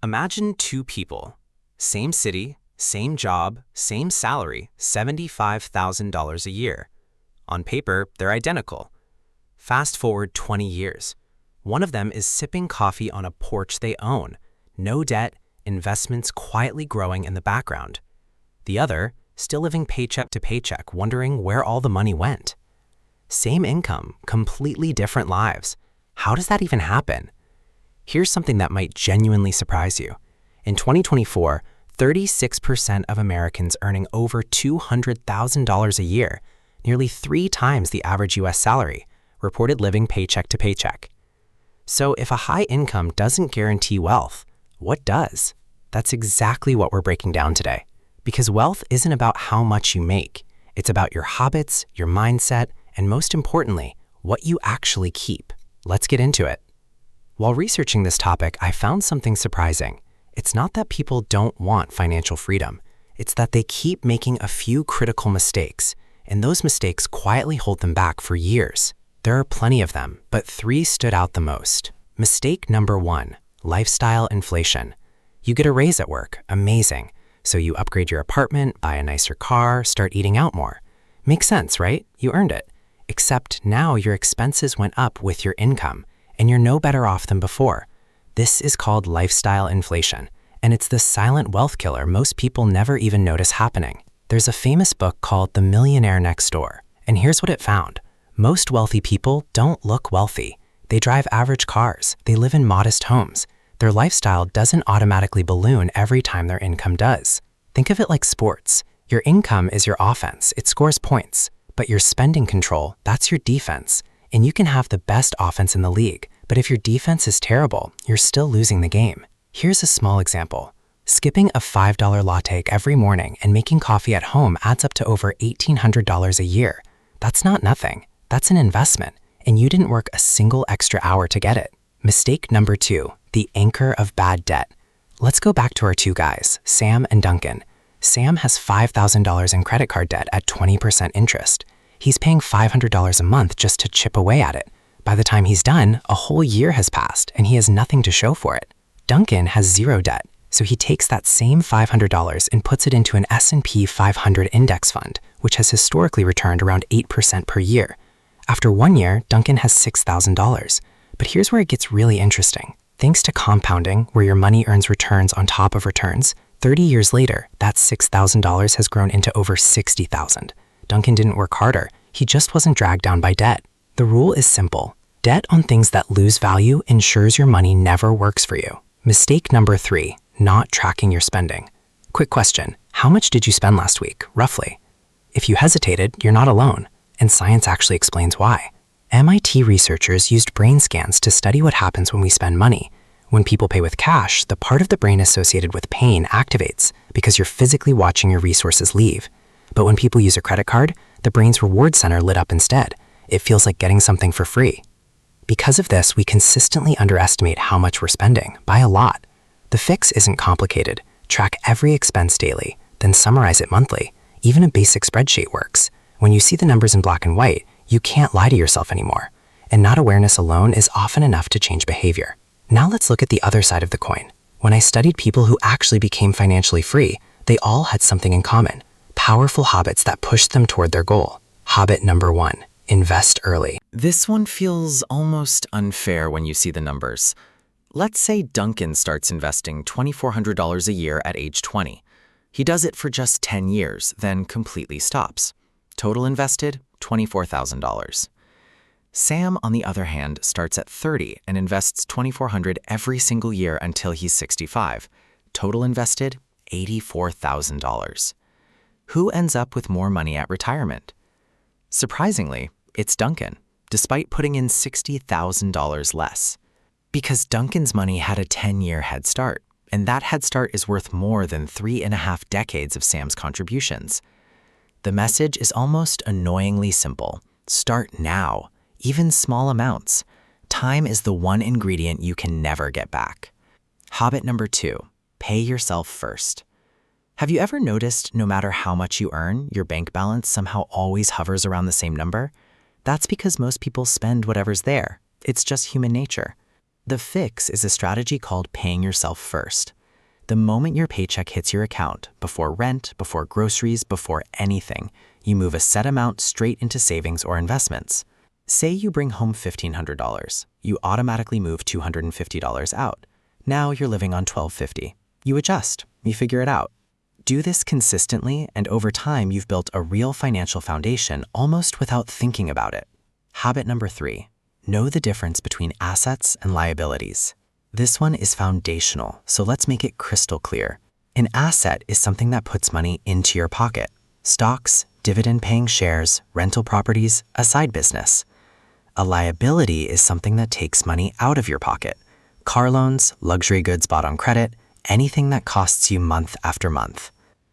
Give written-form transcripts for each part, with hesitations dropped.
Imagine two people, same city, same job, same salary, $75,000 a year. On paper, they're identical. Fast forward 20 years. One of them is sipping coffee on a porch they own, no debt, investments quietly growing in the background. The other, still living paycheck to paycheck, wondering where all the money went. Same income, completely different lives. How does that even happen? Here's something that might genuinely surprise you. In 2024, 36% of Americans earning over $200,000 a year, nearly 3 times the average US salary, reported living paycheck to paycheck. So if a high income doesn't guarantee wealth, what does? That's exactly what we're breaking down today. Because wealth isn't about how much you make. It's about your habits, your mindset, and most importantly, what you actually keep. Let's get into it. While researching this topic, I found something surprising. It's not that people don't want financial freedom. It's that they keep making a few critical mistakes, and those mistakes quietly hold them back for years. There are plenty of them, but 3 stood out the most. Mistake number 1, lifestyle inflation. You get a raise at work, amazing. So you upgrade your apartment, buy a nicer car, start eating out more. Makes sense, right? You earned it. Except now your expenses went up with your income, and you're no better off than before. This is called lifestyle inflation, and it's the silent wealth killer most people never even notice happening. There's a famous book called The Millionaire Next Door, and here's what it found. Most wealthy people don't look wealthy. They drive average cars, they live in modest homes. Their lifestyle doesn't automatically balloon every time their income does. Think of it like sports. Your income is your offense, it scores points. But your spending control, that's your defense. And you can have the best offense in the league, but if your defense is terrible, you're still losing the game. Here's a small example. Skipping a $5 latte every morning and making coffee at home adds up to over $1,800 a year. That's not nothing. That's an investment, and you didn't work a single extra hour to get it. Mistake number 2, the anchor of bad debt. Let's go back to our 2 guys, Sam and Duncan. Sam has $5,000 in credit card debt at 20% interest. He's paying $500 a month just to chip away at it. By the time he's done, a whole year has passed and he has nothing to show for it. Duncan has 0 debt, so he takes that same $500 and puts it into an S&P 500 index fund, which has historically returned around 8% per year. After 1 year, Duncan has $6,000. But here's where it gets really interesting. Thanks to compounding, where your money earns returns on top of returns, 30 years later, that $6,000 has grown into over $60,000. Duncan didn't work harder, he just wasn't dragged down by debt. The rule is simple. Debt on things that lose value ensures your money never works for you. Mistake number 3, not tracking your spending. Quick question, how much did you spend last week, roughly? If you hesitated, you're not alone, and science actually explains why. MIT researchers used brain scans to study what happens when we spend money. When people pay with cash, the part of the brain associated with pain activates because you're physically watching your resources leave. But when people use a credit card, the brain's reward center lit up instead. It feels like getting something for free. Because of this, we consistently underestimate how much we're spending, by a lot. The fix isn't complicated. Track every expense daily, then summarize it monthly. Even a basic spreadsheet works. When you see the numbers in black and white, you can't lie to yourself anymore. And not awareness alone is often enough to change behavior. Now let's look at the other side of the coin. When I studied people who actually became financially free, they all had something in common. Powerful habits that pushed them toward their goal. Habit number 1, invest early. This one feels almost unfair when you see the numbers. Let's say Duncan starts investing $2,400 a year at age 20. He does it for just 10 years, then completely stops. Total invested, $24,000. Sam, on the other hand, starts at 30 and invests $2,400 every single year until he's 65. Total invested, $84,000. Who ends up with more money at retirement? Surprisingly, it's Duncan, despite putting in $60,000 less. Because Duncan's money had a 10-year head start, and that head start is worth more than 3.5 decades of Sam's contributions. The message is almost annoyingly simple. Start now, even small amounts. Time is the one ingredient you can never get back. Habit number 2, pay yourself first. Have you ever noticed no matter how much you earn, your bank balance somehow always hovers around the same number? That's because most people spend whatever's there. It's just human nature. The fix is a strategy called paying yourself first. The moment your paycheck hits your account, before rent, before groceries, before anything, you move a set amount straight into savings or investments. Say you bring home $1,500. You automatically move $250 out. Now you're living on $1,250. You adjust. You figure it out. Do this consistently, and over time, you've built a real financial foundation almost without thinking about it. Habit number 3. Know the difference between assets and liabilities. This one is foundational, so let's make it crystal clear. An asset is something that puts money into your pocket. Stocks, dividend-paying shares, rental properties, a side business. A liability is something that takes money out of your pocket. Car loans, luxury goods bought on credit, anything that costs you month after month.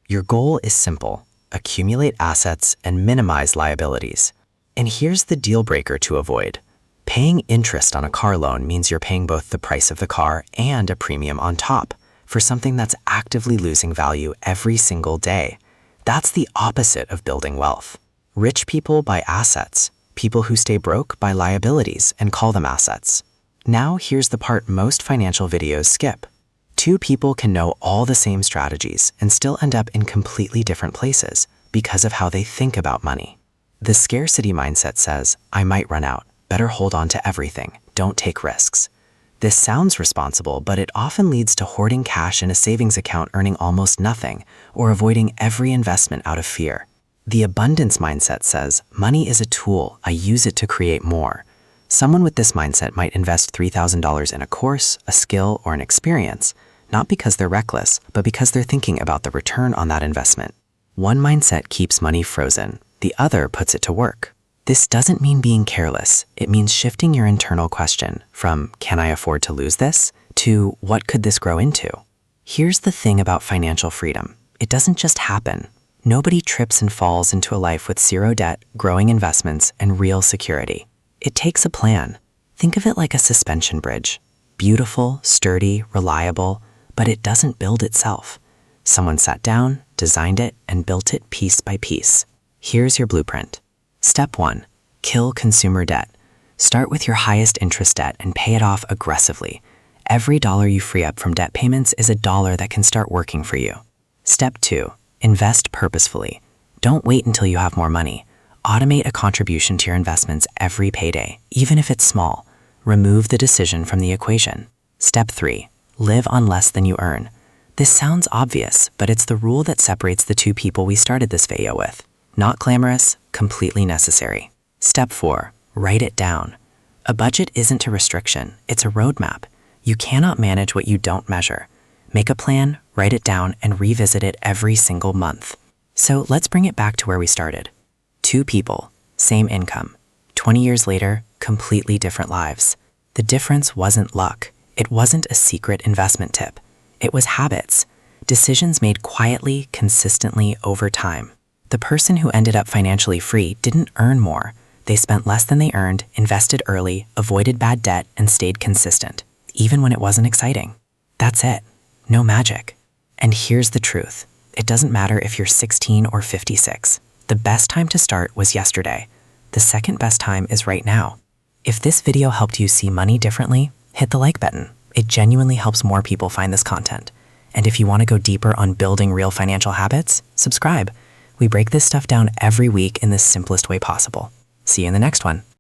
Your goal is simple: accumulate assets and minimize liabilities. And here's the deal breaker to avoid. Paying interest on a car loan means you're paying both the price of the car and a premium on top for something that's actively losing value every single day. That's the opposite of building wealth. Rich people buy assets. People who stay broke buy liabilities and call them assets. Now here's the part most financial videos skip. Two people can know all the same strategies and still end up in completely different places because of how they think about money. The scarcity mindset says, I might run out. Better hold on to everything. Don't take risks. This sounds responsible, but it often leads to hoarding cash in a savings account earning almost nothing, or avoiding every investment out of fear. The abundance mindset says, money is a tool. I use it to create more. Someone with this mindset might invest $3,000 in a course, a skill, or an experience, not because they're reckless, but because they're thinking about the return on that investment. One mindset keeps money frozen. The other puts it to work. This doesn't mean being careless. It means shifting your internal question from, can I afford to lose this? To, what could this grow into? Here's the thing about financial freedom. It doesn't just happen. Nobody trips and falls into a life with zero debt, growing investments, and real security. It takes a plan. Think of it like a suspension bridge. Beautiful, sturdy, reliable, but it doesn't build itself. Someone sat down, designed it, and built it piece by piece. Here's your blueprint. Step 1. Kill consumer debt. Start with your highest interest debt and pay it off aggressively. Every dollar you free up from debt payments is a dollar that can start working for you. Step 2. Invest purposefully. Don't wait until you have more money. Automate a contribution to your investments every payday, even if it's small. Remove the decision from the equation. Step 3. Live on less than you earn. This sounds obvious, but it's the rule that separates the two people we started this video with. Not glamorous, completely necessary. Step 4. Write it down. A budget isn't a restriction, it's a roadmap. You cannot manage what you don't measure. Make a plan, write it down, and revisit it every single month. So let's bring it back to where we started. Two people, same income. 20 years later, completely different lives. The difference wasn't luck. It wasn't a secret investment tip. It was habits. Decisions made quietly, consistently over time. The person who ended up financially free didn't earn more. They spent less than they earned, invested early, avoided bad debt, and stayed consistent, even when it wasn't exciting. That's it. No magic. And here's the truth. It doesn't matter if you're 16 or 56. The best time to start was yesterday. The second best time is right now. If this video helped you see money differently, hit the like button. It genuinely helps more people find this content. And if you want to go deeper on building real financial habits, subscribe. We break this stuff down every week in the simplest way possible. See you in the next one.